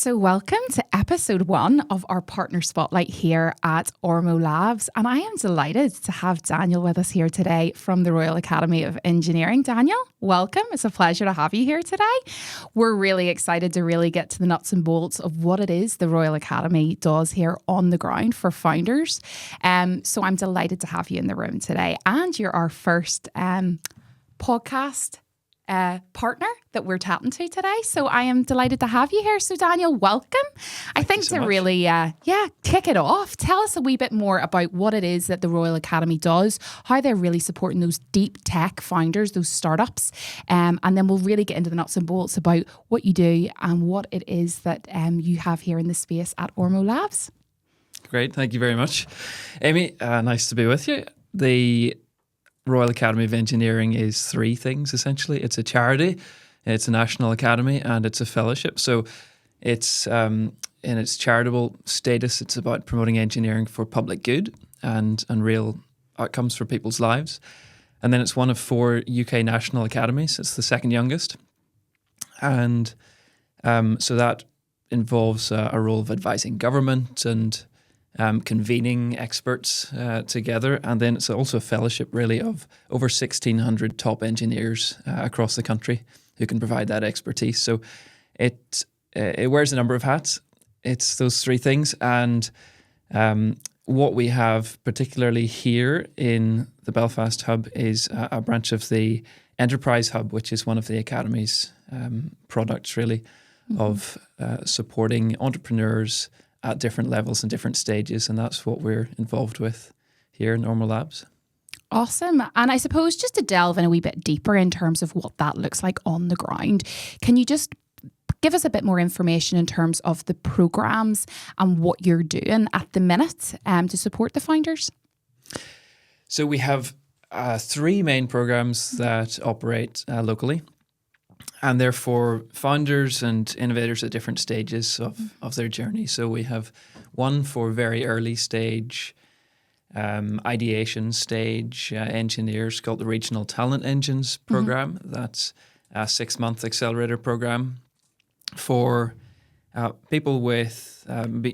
So welcome to episode 1 of our partner spotlight here at Ormeau Labs. And I am delighted to have Daniel with us here today from the Royal Academy of Engineering. Daniel, welcome. It's a pleasure to have you here today. We're really excited to really get to the nuts and bolts of what it is the Royal Academy does here on the ground for founders. So I'm delighted to have you in the room today. And you're our first podcast partner that we're tapping to today. So I am delighted to have you here. So Daniel, welcome. I think to really, kick it off, tell us a wee bit more about what it is that the Royal Academy does, how they're really supporting those deep tech founders, those startups. And then we'll really get into the nuts and bolts about what you do and what it is that you have here in the space at Ormeau Labs. Great. Thank you very much, Amy. Nice to be with you. The Royal Academy of Engineering is 3 things, essentially. It's a charity, it's a national academy, and it's a fellowship. So it's, in its charitable status, it's about promoting engineering for public good and real outcomes for people's lives. And then it's one of 4 UK national academies. It's the second youngest. And so that involves a role of advising government and convening experts together. And then it's also a fellowship really of over 1,600 top engineers across the country who can provide that expertise. So it wears a number of hats. It's those 3 things. And what we have particularly here in the Belfast Hub is a branch of the Enterprise Hub, which is one of the Academy's products really of supporting entrepreneurs at different levels and different stages, and that's what we're involved with here in Ormeau Labs. Awesome. And I suppose just to delve in a wee bit deeper in terms of what that looks like on the ground, can you just give us a bit more information in terms of the programs and what you're doing at the minute to support the founders? So we have 3 main programs that operate locally. And they're for founders and innovators at different stages of their journey. So we have one for very early stage, ideation stage engineers called the Regional Talent Engines program. That's a 6-month accelerator program for people with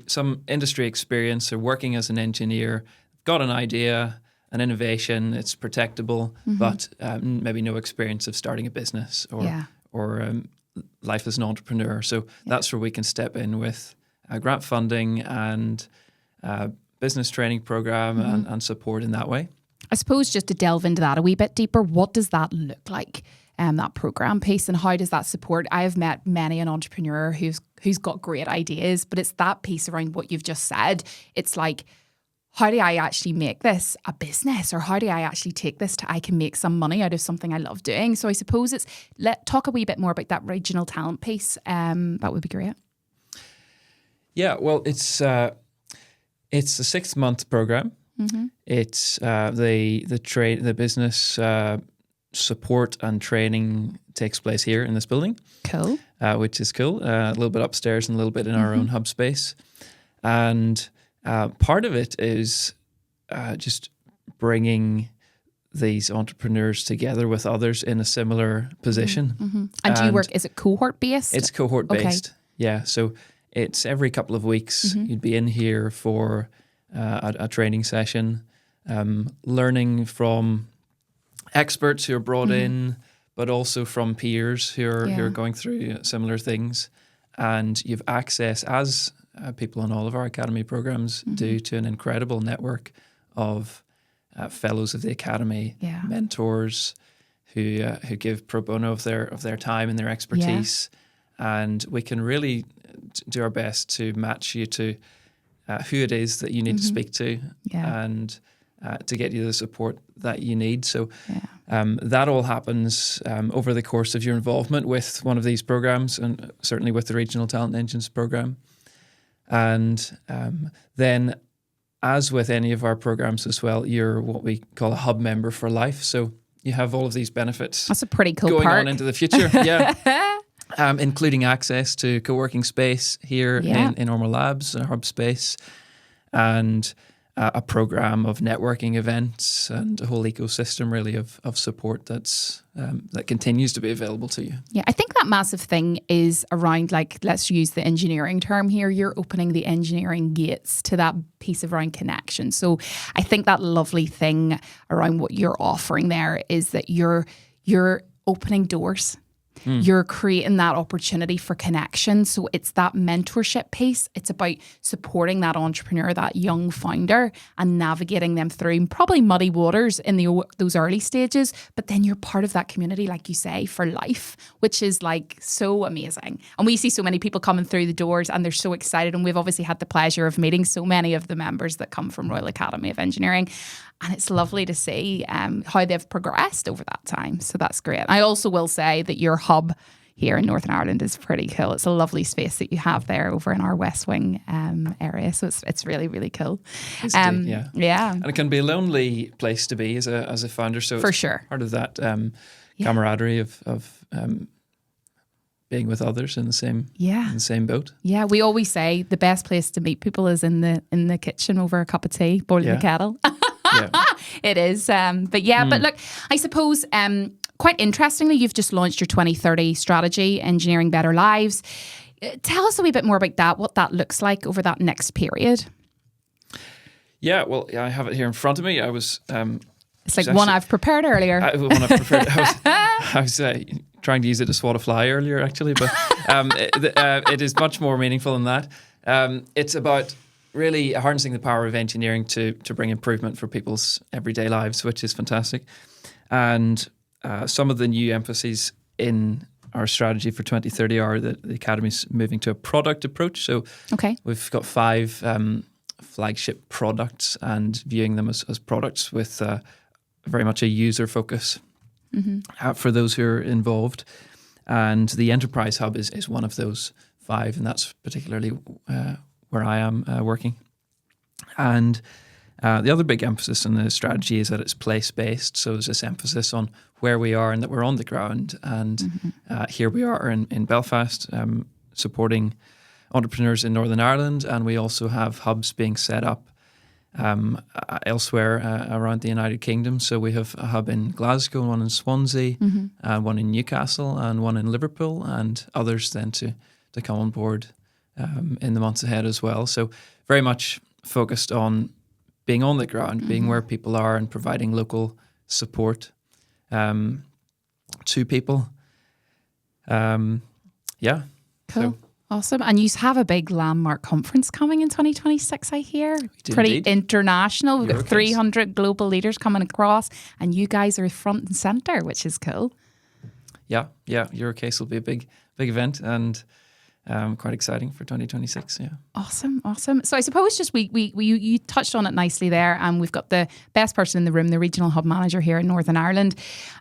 some industry experience or working as an engineer, got an idea, an innovation, it's protectable, but maybe no experience of starting a business or life as an entrepreneur. So that's where we can step in with grant funding and business training program and support in that way. I suppose just to delve into that a wee bit deeper, what does that look like, that program piece, and how does that support? I have met many an entrepreneur who's got great ideas, but it's that piece around what you've just said. It's like, how do I actually make this a business, or how do I actually take this to I can make some money out of something I love doing? So I suppose talk a wee bit more about that regional talent piece. That would be great. Yeah, well, it's a 6-month program. It's the business support and training takes place here in this building. Cool. Which is cool. A little bit upstairs and a little bit in our own hub space, and part of it is just bringing these entrepreneurs together with others in a similar position. And do you work, is it cohort based? It's cohort based, yeah. So it's every couple of weeks you'd be in here for a training session, learning from experts who are brought in, but also from peers who are going through similar things. And you've access, as people on all of our academy programs do, to an incredible network of fellows of the academy, mentors who give pro bono of their time and their expertise, and we can really do our best to match you to who it is that you need to speak to, and to get you the support that you need. So that all happens over the course of your involvement with one of these programs, and certainly with the Regional Talent Engines program. And then, as with any of our programs as well, you're what we call a hub member for life. So you have all of these benefits. That's a pretty cool going perk on into the future. Including access to co-working space here in Ormeau Labs, our hub space, and a program of networking events and a whole ecosystem really of support that continues to be available to you. Yeah, I think that massive thing is around, like, let's use the engineering term here. You're opening the engineering gates to that piece around connection. So I think that lovely thing around what you're offering there is that you're opening doors. You're creating that opportunity for connection. So it's that mentorship piece. It's about supporting that entrepreneur, that young founder, and navigating them through probably muddy waters in those early stages. But then you're part of that community, like you say, for life, which is like so amazing. And we see so many people coming through the doors and they're so excited. And we've obviously had the pleasure of meeting so many of the members that come from Royal Academy of Engineering. And it's lovely to see how they've progressed over that time. So that's great. I also will say that your hub here in Northern Ireland is pretty cool. It's a lovely space that you have there over in our West Wing area. So it's really, really cool. Yeah. And it can be a lonely place to be as a founder. So for sure, part of that camaraderie of being with others in the same boat. Yeah, we always say the best place to meet people is in the kitchen over a cup of tea, boiling the kettle. Yeah. It is. But look, I suppose quite interestingly, you've just launched your 2030 strategy, Engineering Better Lives. Tell us a wee bit more about that, what that looks like over that next period. Yeah, well, I have it here in front of me. I was... it's like one I've prepared earlier. I was trying to use it to swat a fly earlier, actually, but it is much more meaningful than that. It's about really harnessing the power of engineering to bring improvement for people's everyday lives, which is fantastic. And some of the new emphases in our strategy for 2030 are that the Academy's moving to a product approach. So we've got 5 flagship products and viewing them as products with very much a user focus for those who are involved. And the Enterprise Hub is one of those 5, and that's particularly where I am working. And the other big emphasis in the strategy is that it's place-based. So there's this emphasis on where we are and that we're on the ground. And here we are in Belfast, supporting entrepreneurs in Northern Ireland. And we also have hubs being set up elsewhere around the United Kingdom. So we have a hub in Glasgow, one in Swansea, one in Newcastle, and one in Liverpool, and others then to come on board in the months ahead as well. So very much focused on being on the ground, being where people are and providing local support to people. Cool. So, awesome. And you have a big landmark conference coming in 2026, I hear. Pretty indeed. International. We've got 300 global leaders coming across, and you guys are front and center, which is cool. Yeah. Eurocase will be a big event, and quite exciting for 2026. Yeah. Awesome. So I suppose just you touched on it nicely there, and we've got the best person in the room, the regional hub manager here in Northern Ireland,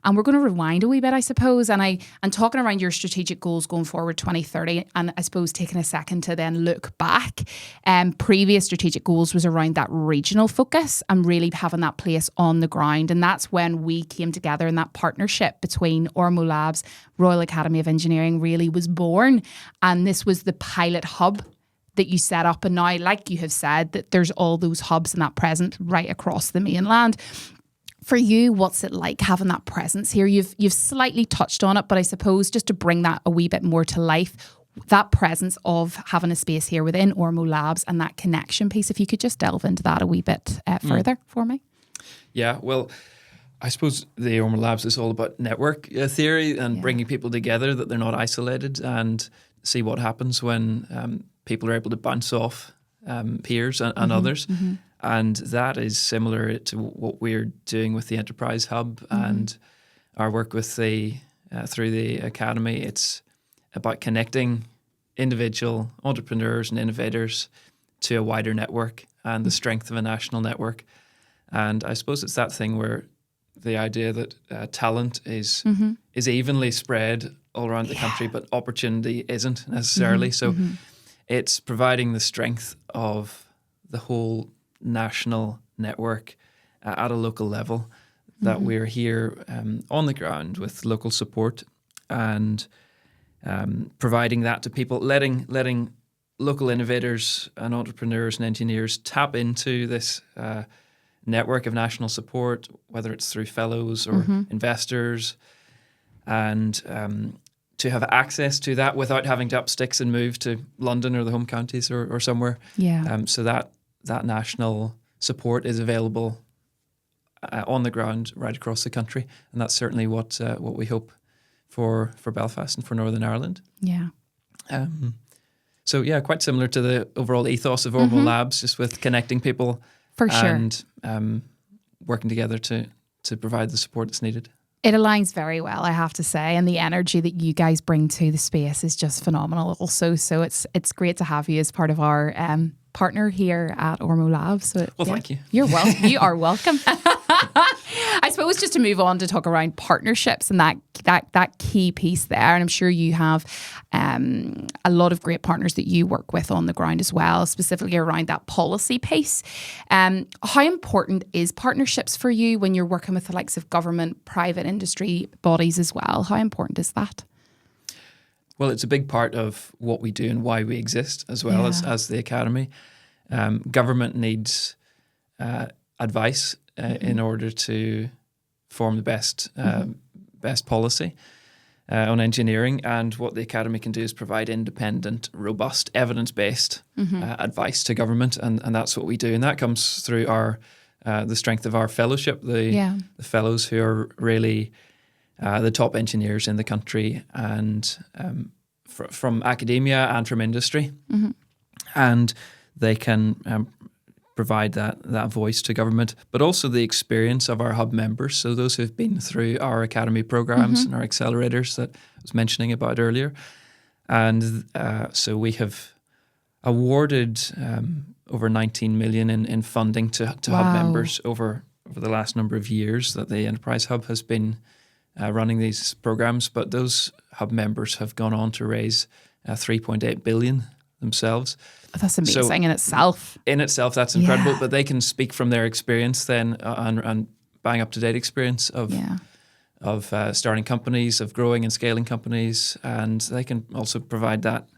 and we're going to rewind a wee bit, I suppose, and talking around your strategic goals going forward 2030, and I suppose taking a second to then look back. Previous strategic goals was around that regional focus and really having that place on the ground, and that's when we came together, and that partnership between Ormeau Labs, Royal Academy of Engineering really was born, and this was the pilot hub that you set up. And now, like you have said, that there's all those hubs and that presence right across the mainland. For you, what's it like having that presence here? You've slightly touched on it, but I suppose just to bring that a wee bit more to life, that presence of having a space here within Ormeau Labs and that connection piece, if you could just delve into that a wee bit further for me. Yeah, well, I suppose the Ormeau Labs is all about network theory and bringing people together, that they're not isolated, and see what happens when people are able to bounce off peers and others. And that is similar to what we're doing with the Enterprise Hub and our work with through the Academy. It's about connecting individual entrepreneurs and innovators to a wider network and the strength of a national network. And I suppose it's that thing where the idea that talent is evenly spread all around the country, but opportunity isn't necessarily. So it's providing the strength of the whole national network at a local level, that we're here on the ground with local support and providing that to people, letting local innovators and entrepreneurs and engineers tap into this network of national support, whether it's through fellows or investors, and to have access to that without having to up sticks and move to London or the home counties or somewhere. Yeah. So that national support is available on the ground right across the country, and that's certainly what we hope for Belfast and for Northern Ireland. Yeah. So yeah, quite similar to the overall ethos of Ormeau Labs, just with connecting people For sure. and working together to provide the support that's needed. It aligns very well, I have to say, and the energy that you guys bring to the space is just phenomenal also. So it's great to have you as part of our partner here at Ormeau Labs. So thank you. You're welcome. You are welcome. I suppose just to move on to talk around partnerships and that key piece there, and I'm sure you have a lot of great partners that you work with on the ground as well, specifically around that policy piece. How important is partnerships for you when you're working with the likes of government, private industry bodies as well? How important is that? Well, it's a big part of what we do and why we exist as well as the Academy. Government needs advice in order to form the best policy on engineering. And what the Academy can do is provide independent, robust, evidence-based advice to government. And that's what we do. And that comes through the strength of our fellowship, the fellows who are really the top engineers in the country, and from academia and from industry. And they can provide that voice to government, but also the experience of our hub members. So those who've been through our Academy programs and our accelerators that I was mentioning about earlier. And so we have awarded over 19 million in funding to hub members over the last number of years that the Enterprise Hub has been running these programs. But those hub members have gone on to raise 3.8 billion themselves. That's amazing in itself. In itself, that's incredible. But they can speak from their experience then and bang up-to-date experience of starting companies, of growing and scaling companies. And they can also provide that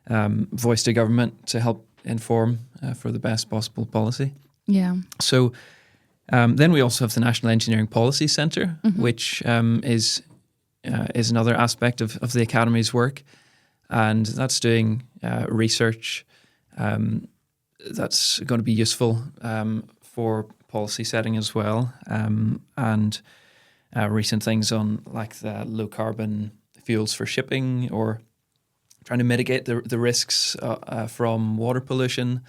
voice to government to help inform for the best possible policy. Yeah. So then we also have the National Engineering Policy Centre, which is another aspect of the Academy's work. And that's doing research that's going to be useful for policy setting as well. And recent things on like the low carbon fuels for shipping, or trying to mitigate the risks from water pollution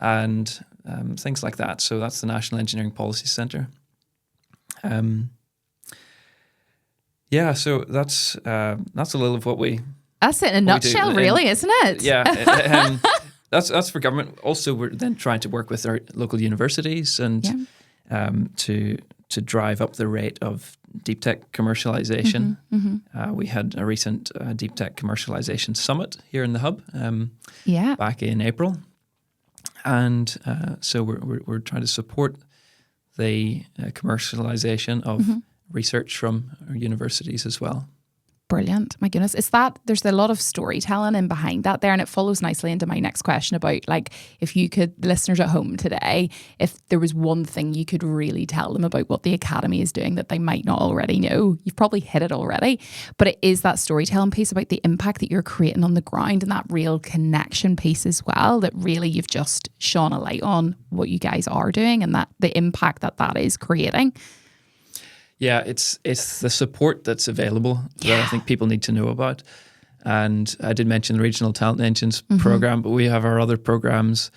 and things like that. So that's the National Engineering Policy Centre. So that's a little of what we. That's it in a nutshell, really, isn't it? Yeah, that's for government. Also, we're then trying to work with our local universities and to drive up the rate of deep tech commercialization. We had a recent deep tech commercialization summit here in the hub back in April, and so we're trying to support the commercialization of research from our universities as well. Brilliant. My goodness. There's a lot of storytelling in behind that there, and it follows nicely into my next question about, like, if you could, listeners at home today, if there was one thing you could really tell them about what the Academy is doing that they might not already know, you've probably hit it already, but it is that storytelling piece about the impact that you're creating on the ground, and that real connection piece as well, that really you've just shone a light on what you guys are doing and that the impact that is creating. Yeah, it's the support that's available that I think people need to know about. And I did mention the Regional Talent Engines program, but we have our other programs,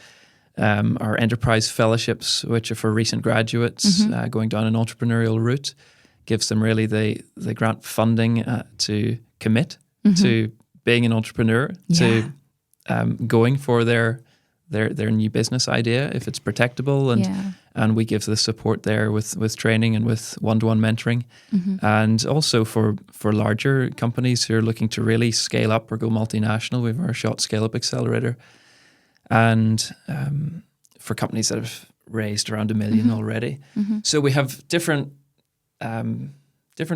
our enterprise fellowships, which are for recent graduates going down an entrepreneurial route, gives them really the grant funding to commit to being an entrepreneur, to going for their new business idea if it's protectable, and we give the support there with training and with one-to-one mentoring, and also for larger companies who are looking to really scale up or go multinational, we have our Shot Scale Up Accelerator, and for companies that have raised around $1 million already. So we have different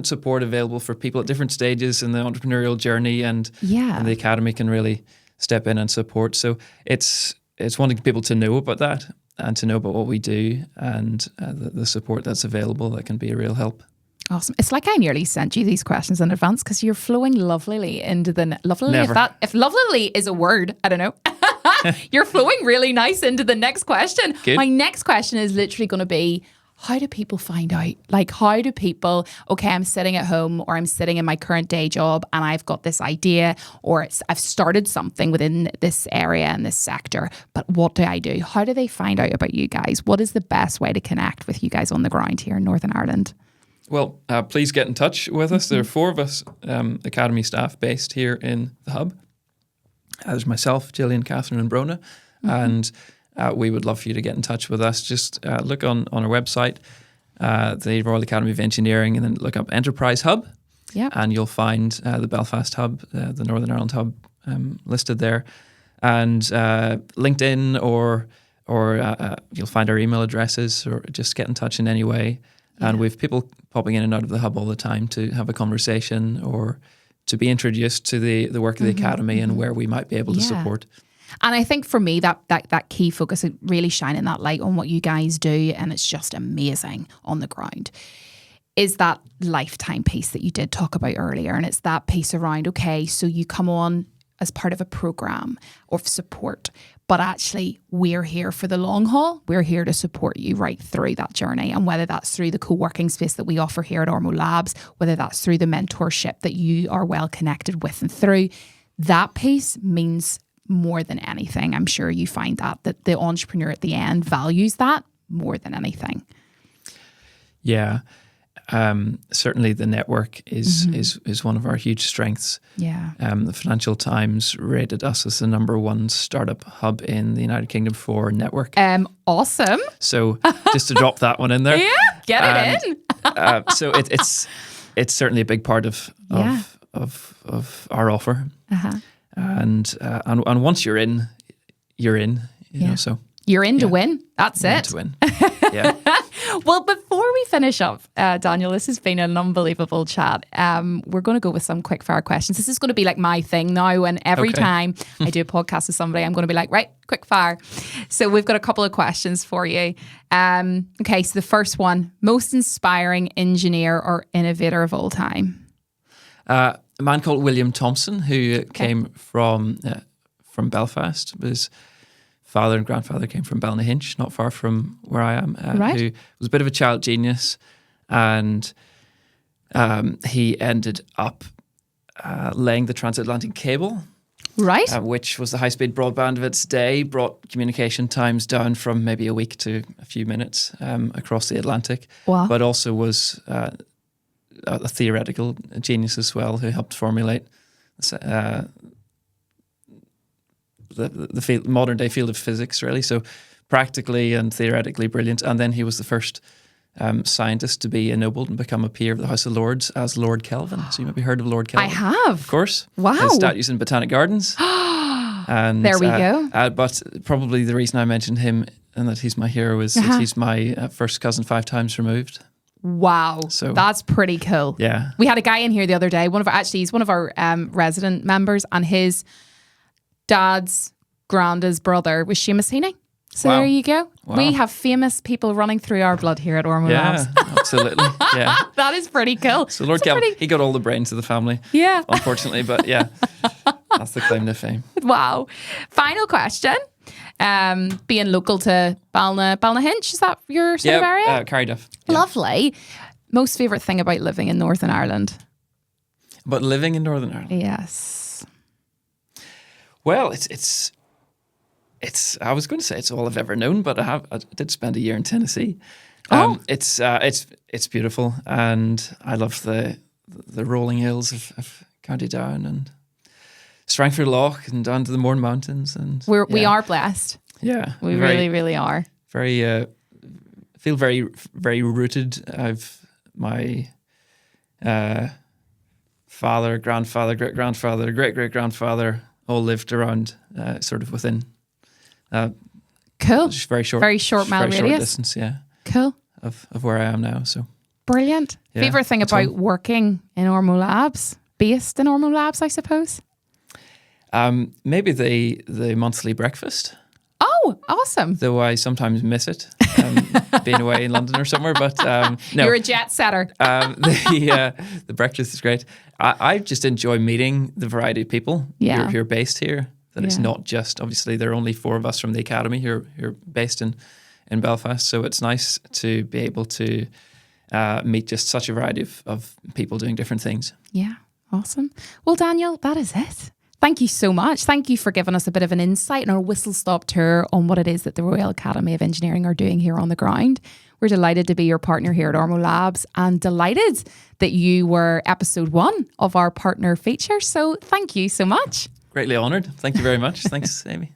support available for people at different stages in the entrepreneurial journey, and the Academy can really step in and support. So it's wanting people to know about that and to know about what we do and the support that's available that can be a real help. Awesome. It's like I nearly sent you these questions in advance because you're flowing lovelily into the lovely. Never. If lovelily is a word, I don't know. You're flowing really nice into the next question. Good. My next question is literally going to be, how do people find out? Like, how do people, okay, I'm sitting at home or I'm sitting in my current day job and I've got this idea or I've started something within this area and this sector, but what do I do? How do they find out about you guys? What is the best way to connect with you guys on the ground here in Northern Ireland? Well, please get in touch with us. There are 4 of us, Academy staff based here in the hub. There's myself, Gillian, Catherine and Brona, and we would love for you to get in touch with us. Just look on our website, the Royal Academy of Engineering, and then look up Enterprise Hub, and you'll find the Belfast Hub, the Northern Ireland Hub listed there, and LinkedIn or you'll find our email addresses, or just get in touch in any way. And we've people popping in and out of the hub all the time to have a conversation or to be introduced to the work of the Academy and where we might be able to support. And I think for me, that key focus, really shining that light on what you guys do, and it's just amazing on the ground, is that lifetime piece that you did talk about earlier. And it's that piece around, okay, so you come on as part of a program of support, but actually we're here for the long haul. We're here to support you right through that journey. And whether that's through the co-working space that we offer here at Ormeau Labs, whether that's through the mentorship that you are well connected with and through, that piece means more than anything. I'm sure you find that the entrepreneur at the end values that more than anything. Yeah. Certainly the network is one of our huge strengths. Yeah. The Financial Times rated us as the #1 startup hub in the United Kingdom for network. Awesome. So just to drop that one in there. Yeah, get it in. So it's certainly a big part of our offer. And once you're in, you're in. You know, so you're in to win. That's it. To win. Yeah. Well, before we finish up, Daniel, this has been an unbelievable chat. We're going to go with some quick fire questions. This is going to be like my thing now. And every time I do a podcast with somebody, I'm going to be like, right, quick fire. So we've got a couple of questions for you. Okay, so the first one, most inspiring engineer or innovator of all time? A man called William Thompson, who came from Belfast. His father and grandfather came from Ballynahinch, not far from where I am, who was a bit of a child genius, and he ended up laying the transatlantic cable, right? Which was the high-speed broadband of its day, brought communication times down from maybe a week to a few minutes across the Atlantic, but also was a theoretical genius as well, who helped formulate the modern day field of physics, really. So practically and theoretically brilliant. And then he was the first scientist to be ennobled and become a peer of the House of Lords as Lord Kelvin. So you maybe heard of Lord Kelvin. I have. Of course. Wow. His statues in Botanic Gardens. And there we go. But probably the reason I mentioned him and that he's my hero is that he's my first cousin 5 times removed. Wow, so that's pretty cool. Yeah. We had a guy in here the other day, he's one of our resident members, and his dad's granda's brother was Seamus Heaney. So there you go. Wow. We have famous people running through our blood here at Ormeau Labs. Absolutely. Yeah. That is pretty cool. So Lord Kelvin, he got all the brains of the family. Yeah. Unfortunately, but yeah, that's the claim to fame. Wow. Final question. Being local to Ballynahinch, is that your sort of area? Carryduff. Yeah. Lovely. Most favourite thing about living in Northern Ireland? But living in Northern Ireland? Yes. Well, it's. I was going to say it's all I've ever known, but I did spend a year in Tennessee. It's beautiful, and I love the rolling hills of County Down and Strangford Lough and down to the Mourne Mountains, and we are blessed. Yeah, we really are. Very feel very very rooted. I've my father, grandfather, great grandfather, great great grandfather all lived around sort of within. Cool. Just very short mile radius. Short distance, yeah. Cool. Of where I am now, so brilliant. Yeah, favorite thing about working in Ormeau Labs, based in Ormeau Labs, I suppose. Maybe the monthly breakfast. Oh, awesome. Though I sometimes miss it, being away in London or somewhere. But no, You're a jet setter. The breakfast is great. I just enjoy meeting the variety of people who are based here. That it's not just, obviously, there are only 4 of us from the academy who are based in Belfast. So it's nice to be able to meet just such a variety of people doing different things. Yeah, awesome. Well, Daniel, that is it. Thank you so much. Thank you for giving us a bit of an insight and a whistle-stop tour on what it is that the Royal Academy of Engineering are doing here on the ground. We're delighted to be your partner here at Ormeau Labs and delighted that you were episode 1 of our partner feature. So thank you so much. Greatly honoured. Thank you very much. Thanks, Amy.